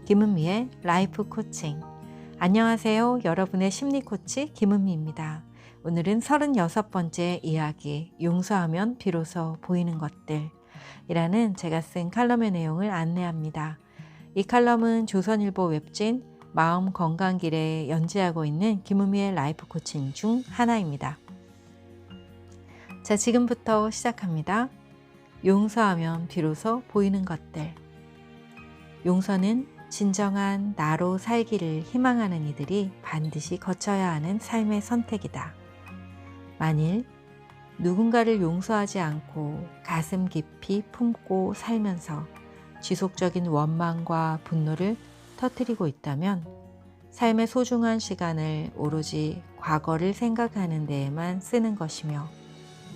김은미의 라이프 코칭. 안녕하세요. 여러분의 심리 코치 김은미입니다. 오늘은 36번째 이야기, 용서하면 비로소 보이는 것들이라는 제가 쓴 칼럼의 내용을 안내합니다. 이 칼럼은 조선일보 웹진 마음 건강길에 연재하고 있는 김은미의 라이프 코칭 중 하나입니다. 자, 지금부터 시작합니다. 용서하면 비로소 보이는 것들. 용서는 진정한 나로 살기를 희망하는 이들이 반드시 거쳐야 하는 삶의 선택이다. 만일 누군가를 용서하지 않고 가슴 깊이 품고 살면서 지속적인 원망과 분노를 터뜨리고 있다면 삶의 소중한 시간을 오로지 과거를 생각하는 데에만 쓰는 것이며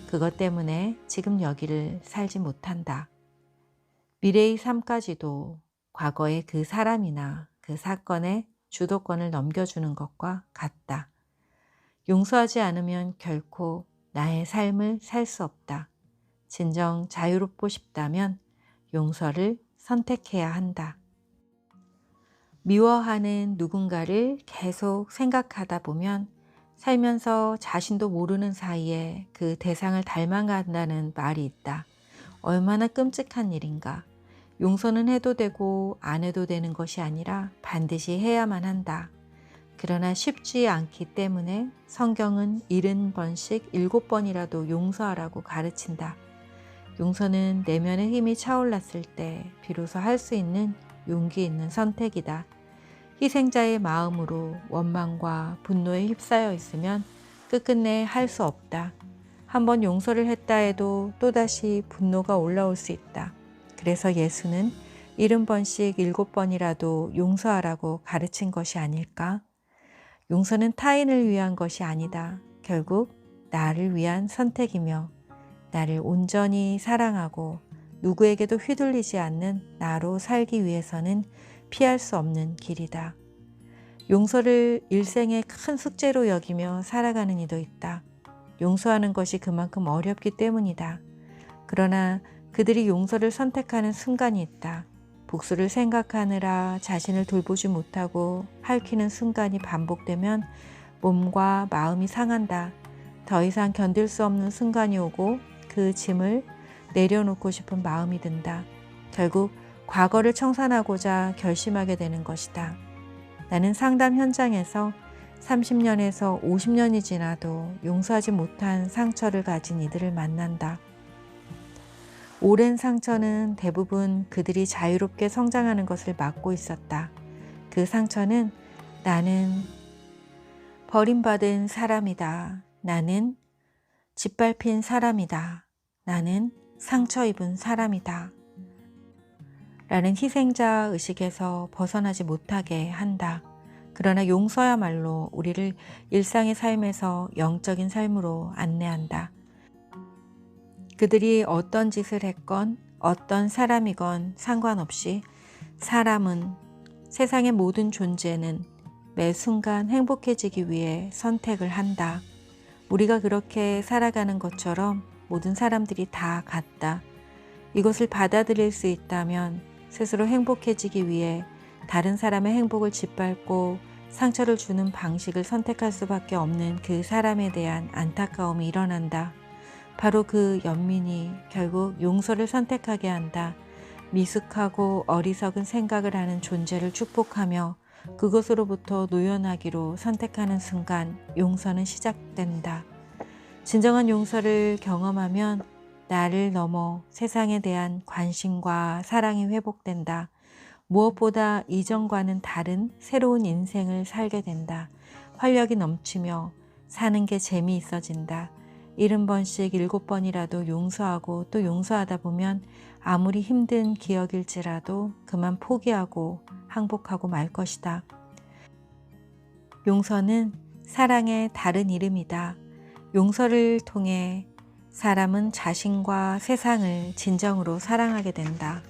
그것 때문에 지금 여기를 살지 못한다. 미래의 삶까지도 과거의 그 사람이나 그 사건에 주도권을 넘겨주는 것과 같다. 용서하지 않으면 결코 나의 삶을 살 수 없다. 진정 자유롭고 싶다면 용서를 선택해야 한다. 미워하는 누군가를 계속 생각하다 보면 살면서 자신도 모르는 사이에 그 대상을 닮아간다는 말이 있다. 얼마나 끔찍한 일인가. 용서는 해도 되고 안 해도 되는 것이 아니라 반드시 해야만 한다. 그러나 쉽지 않기 때문에 성경은 70번씩 7번이라도 용서하라고 가르친다. 용서는 내면의 힘이 차올랐을 때 비로소 할 수 있는 용기 있는 선택이다. 희생자의 마음으로 원망과 분노에 휩싸여 있으면 끝끝내 할 수 없다. 한번 용서를 했다 해도 또다시 분노가 올라올 수 있다. 그래서 예수는 70번씩 7번이라도 용서하라고 가르친 것이 아닐까? 용서는 타인을 위한 것이 아니다. 결국 나를 위한 선택이며 나를 온전히 사랑하고 누구에게도 휘둘리지 않는 나로 살기 위해서는 피할 수 없는 길이다. 용서를 일생의 큰 숙제로 여기며 살아가는 이도 있다. 용서하는 것이 그만큼 어렵기 때문이다. 그러나 그들이 용서를 선택하는 순간이 있다. 복수를 생각하느라 자신을 돌보지 못하고 핥히는 순간이 반복되면 몸과 마음이 상한다. 더 이상 견딜 수 없는 순간이 오고 그 짐을 내려놓고 싶은 마음이 든다. 결국 과거를 청산하고자 결심하게 되는 것이다. 나는 상담 현장에서 30년에서 50년이 지나도 용서하지 못한 상처를 가진 이들을 만난다. 오랜 상처는 대부분 그들이 자유롭게 성장하는 것을 막고 있었다. 그 상처는 나는 버림받은 사람이다. 나는 짓밟힌 사람이다. 나는 상처 입은 사람이다. 라는 희생자 의식에서 벗어나지 못하게 한다. 그러나 용서야말로 우리를 일상의 삶에서 영적인 삶으로 안내한다. 그들이 어떤 짓을 했건 어떤 사람이건 상관없이 사람은 세상의 모든 존재는 매 순간 행복해지기 위해 선택을 한다. 우리가 그렇게 살아가는 것처럼 모든 사람들이 다 같다. 이것을 받아들일 수 있다면 스스로 행복해지기 위해 다른 사람의 행복을 짓밟고 상처를 주는 방식을 선택할 수밖에 없는 그 사람에 대한 안타까움이 일어난다. 바로 그 연민이 결국 용서를 선택하게 한다. 미숙하고 어리석은 생각을 하는 존재를 축복하며 그것으로부터 노연하기로 선택하는 순간 용서는 시작된다. 진정한 용서를 경험하면 나를 넘어 세상에 대한 관심과 사랑이 회복된다. 무엇보다 이전과는 다른 새로운 인생을 살게 된다. 활력이 넘치며 사는 게 재미있어진다. 70번씩 7번이라도 용서하고 또 용서하다 보면 아무리 힘든 기억일지라도 그만 포기하고 항복하고 말 것이다. 용서는 사랑의 다른 이름이다. 용서를 통해 사람은 자신과 세상을 진정으로 사랑하게 된다.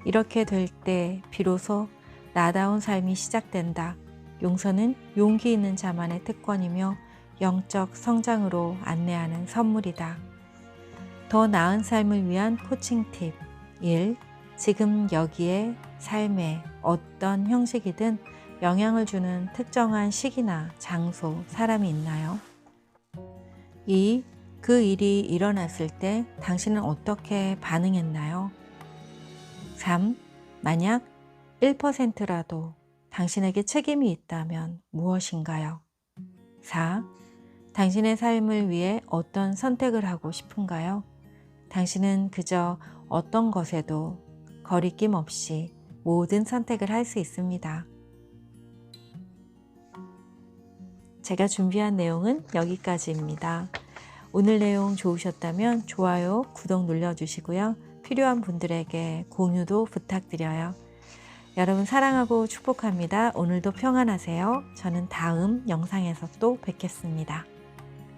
이렇게 될 때 비로소 나다운 삶이 시작된다. 용서는 용기 있는 자만의 특권이며 영적 성장으로 안내하는 선물이다. 더 나은 삶을 위한 코칭 팁 1. 지금 여기에 삶의 어떤 형식이든 영향을 주는 특정한 시기나 장소, 사람이 있나요? 2. 그 일이 일어났을 때 당신은 어떻게 반응했나요? 3. 만약 1%라도 당신에게 책임이 있다면 무엇인가요? 4. 당신의 삶을 위해 어떤 선택을 하고 싶은가요? 당신은 그저 어떤 것에도 거리낌 없이 모든 선택을 할 수 있습니다. 제가 준비한 내용은 여기까지입니다. 오늘 내용 좋으셨다면 좋아요, 구독 눌러주시고요. 필요한 분들에게 공유도 부탁드려요. 여러분 사랑하고 축복합니다. 오늘도 평안하세요. 저는 다음 영상에서 또 뵙겠습니다.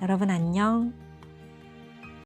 여러분 안녕.